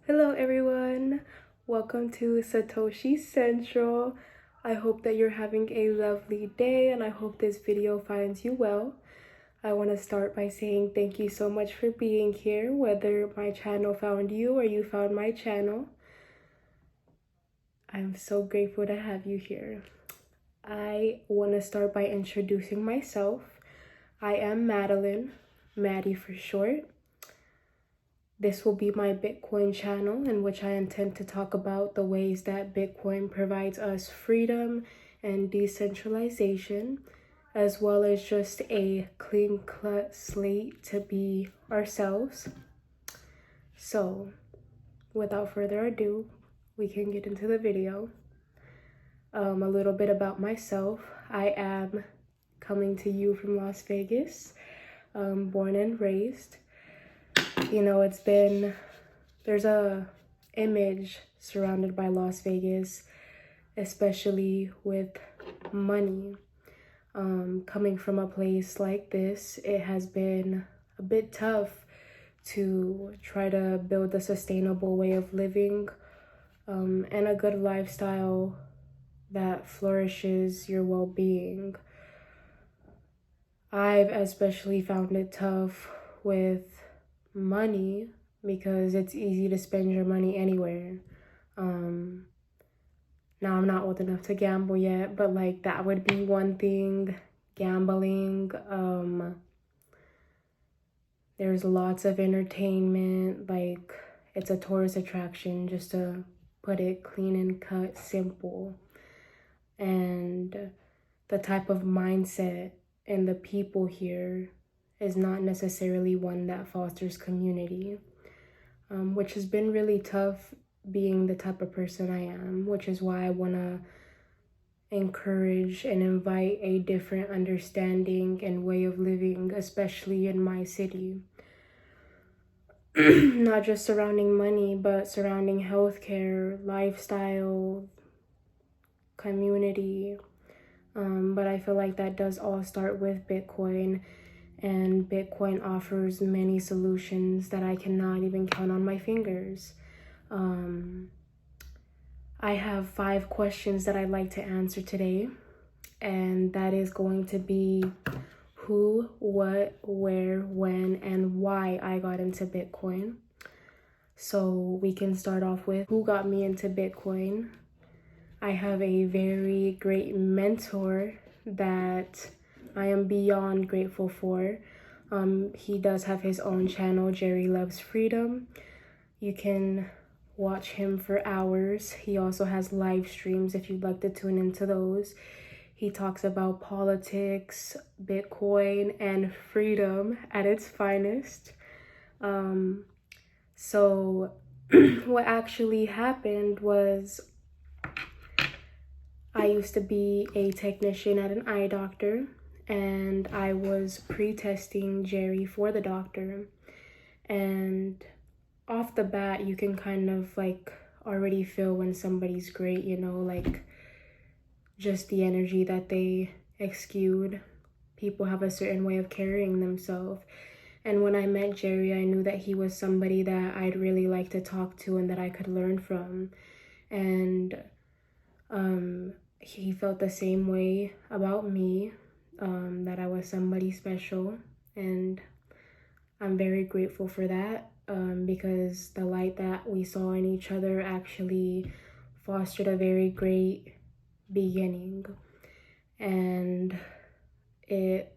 Hello everyone, welcome to Satoshi Central. I hope that you're having a lovely day and I hope this video finds you well. I want to start by saying thank you so much for being here, whether my channel found you or you found my channel. I'm so grateful to have you here. I want to start by introducing myself. I am Madeline, Maddy for short. This will be my Bitcoin channel in which I intend to talk about the ways that Bitcoin provides us freedom and decentralization, as well as just a clean-cut slate to be ourselves. So, without further ado, we can get into the video. A little bit about myself. I am coming to you from Las Vegas, born and raised. You know, there's a image surrounded by Las Vegas, especially with money. Coming from a place like this, it has been a bit tough to try to build a sustainable way of living and a good lifestyle that flourishes your well-being. I've especially found it tough with money because it's easy to spend your money anywhere. Now I'm not old enough to gamble yet, but like that would be one thing. Gambling, there's lots of entertainment, like it's a tourist attraction, just to put it clean and cut, simple. And the type of mindset and the people here is not necessarily one that fosters community, which has been really tough being the type of person I am, which is why I want to encourage and invite a different understanding and way of living, especially in my city. Not just surrounding money, but surrounding healthcare, lifestyle, community. But I feel like that does all start with Bitcoin. And Bitcoin offers many solutions that I cannot even count on my fingers. I have 5 questions that I'd like to answer today, and that is going to be who, what, where, when, and why I got into Bitcoin. So we can start off with who got me into Bitcoin. I have a very great mentor that I am beyond grateful for. He does have his own channel, Jerry Loves Freedom. You can watch him for hours. He also has live streams if you'd like to tune into those. He talks about politics, Bitcoin, and freedom at its finest. So what actually happened was I used to be a technician at an eye doctor, and I was pre-testing Jerry for the doctor. And off the bat, you can kind of like already feel when somebody's great, you know, like just the energy that they exude. People have a certain way of carrying themselves. And when I met Jerry, I knew that he was somebody that I'd really like to talk to and that I could learn from. And he felt the same way about me, that I was somebody special, and I'm very grateful for that, because the light that we saw in each other actually fostered a very great beginning, and it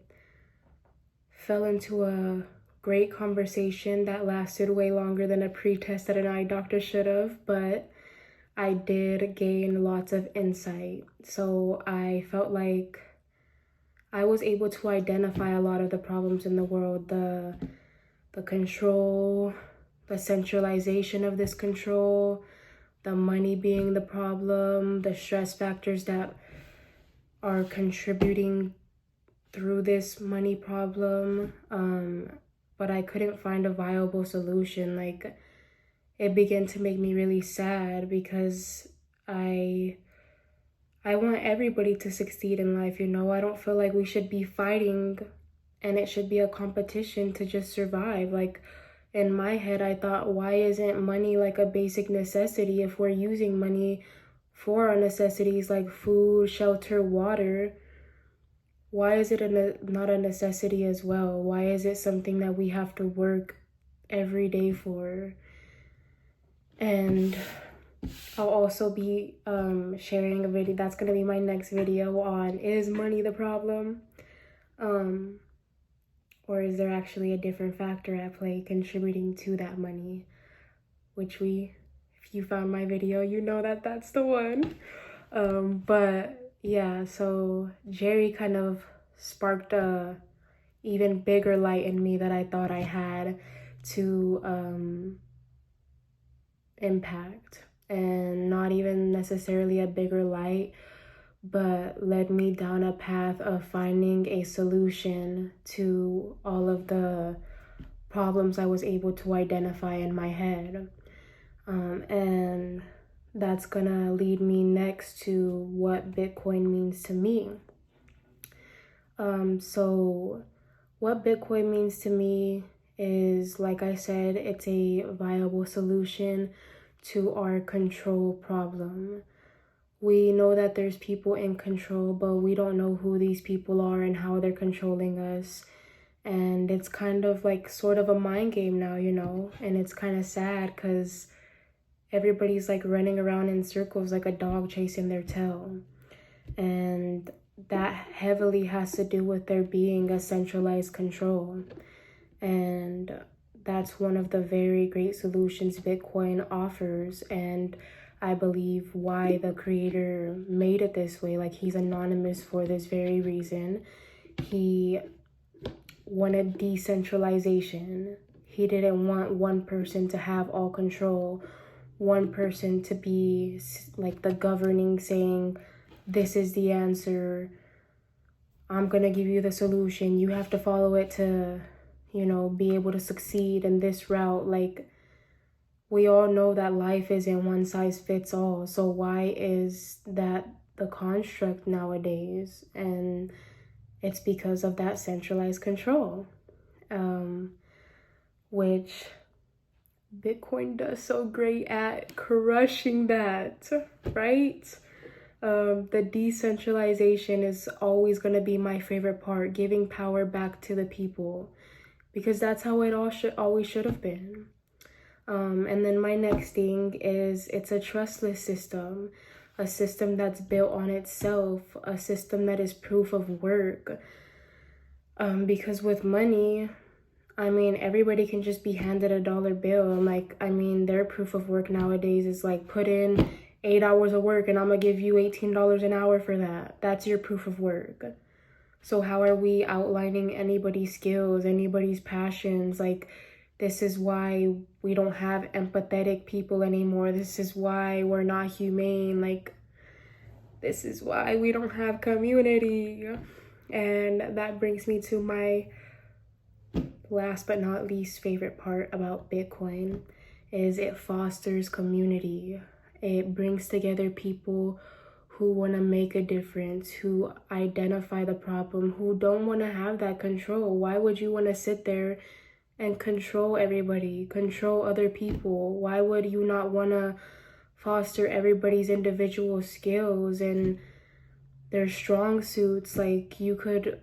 fell into a great conversation that lasted way longer than a pre-test that an eye doctor should have, but I did gain lots of insight. So I felt like I was able to identify a lot of the problems in the world, the control, the centralization of this control, the money being the problem, the stress factors that are contributing through this money problem. But I couldn't find a viable solution. Like, it began to make me really sad because I want everybody to succeed in life, you know? I don't feel like we should be fighting and it should be a competition to just survive. Like, in my head, I thought, why isn't money like a basic necessity if we're using money for our necessities like food, shelter, water? Why is it not a necessity as well? Why is it something that we have to work every day for? And I'll also be sharing a video. That's going to be my next video on, is money the problem? Or is there actually a different factor at play contributing to that money? Which if you found my video, you know that that's the one. But yeah, so Jerry kind of sparked a even bigger light in me that I thought I had to impact, and not even necessarily a bigger light, but led me down a path of finding a solution to all of the problems I was able to identify in my head. And that's gonna lead me next to what Bitcoin means to me. So what Bitcoin means to me is, like I said, it's a viable solution to our control problem. We know that there's people in control, but we don't know who these people are and how they're controlling us. And it's kind of like sort of a mind game now, you know? And it's kind of sad because everybody's like running around in circles like a dog chasing their tail. And that heavily has to do with there being a centralized control. And that's one of the very great solutions Bitcoin offers. And I believe why the creator made it this way. Like, he's anonymous for this very reason. He wanted decentralization. He didn't want one person to have all control, one person to be like the governing, saying, this is the answer, I'm gonna give you the solution, you have to follow it to, you know, be able to succeed in this route. Like, we all know that life isn't one size fits all. So why is that the construct nowadays? And it's because of that centralized control, which Bitcoin does so great at crushing that, right? The decentralization is always going to be my favorite part, giving power back to the people, because that's how it always should have been. And then my next thing is, it's a trustless system, a system that's built on itself, a system that is proof of work. Because with money, I mean, everybody can just be handed a dollar bill. And like, I mean, their proof of work nowadays is like, put in 8 hours of work and I'm gonna give you $18 an hour for that. That's your proof of work. So how are we outlining anybody's skills, anybody's passions? Like, this is why we don't have empathetic people anymore. This is why we're not humane. Like, this is why we don't have community. And that brings me to my last but not least favorite part about Bitcoin, is it fosters community. It brings together people who want to make a difference, who identify the problem, who don't want to have that control. Why would you want to sit there and control everybody, control other people? Why would you not want to foster everybody's individual skills and their strong suits? Like, you could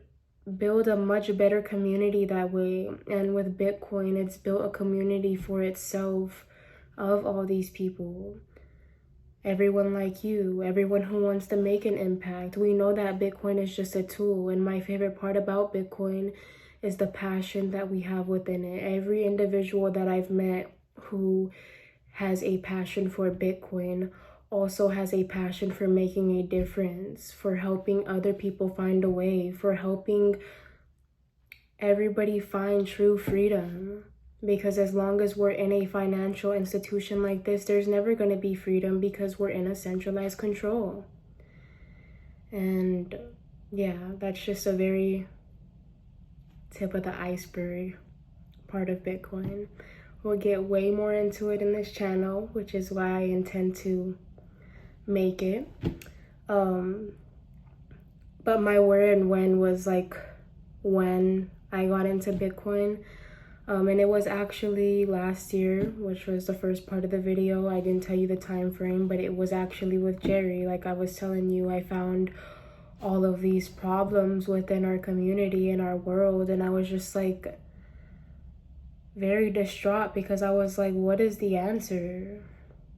build a much better community that way. And with Bitcoin, it's built a community for itself of all these people. Everyone like you, everyone who wants to make an impact. We know that Bitcoin is just a tool, and my favorite part about Bitcoin is the passion that we have within it. Every individual that I've met who has a passion for Bitcoin also has a passion for making a difference, for helping other people find a way, for helping everybody find true freedom. Because as long as we're in a financial institution like this, there's never going to be freedom, because we're in a centralized control. And yeah, that's just a very tip of the iceberg part of Bitcoin. We'll get way more into it in this channel, which is why I intend to make it. But my where and when was like when I got into Bitcoin. And it was actually last year, which was the first part of the video. I didn't tell you the time frame, but it was actually with Jerry. Like I was telling you, I found all of these problems within our community and our world, and I was just like very distraught because I was like, what is the answer?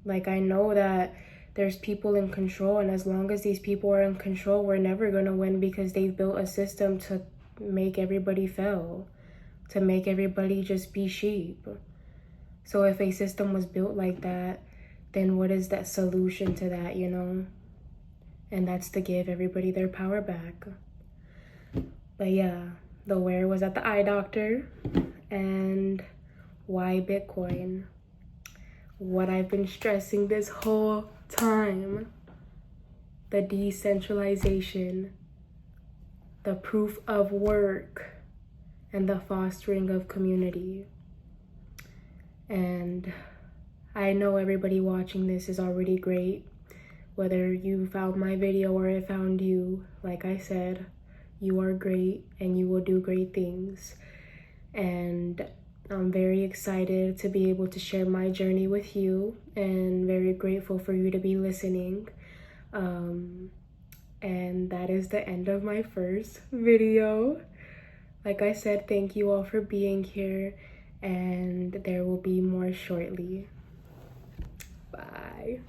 Like, I know that there's people in control, and as long as these people are in control, we're never gonna win because they've built a system to make everybody fail, to make everybody just be sheep. So if a system was built like that, then what is that solution to that, you know? And that's to give everybody their power back. But yeah, the where was at the eye doctor, and why Bitcoin? What I've been stressing this whole time: the decentralization, the proof of work, and the fostering of community. And I know everybody watching this is already great. Whether you found my video or it found you, like I said, you are great and you will do great things. And I'm very excited to be able to share my journey with you, and very grateful for you to be listening. And that is the end of my first video. Like I said, thank you all for being here, and there will be more shortly. Bye.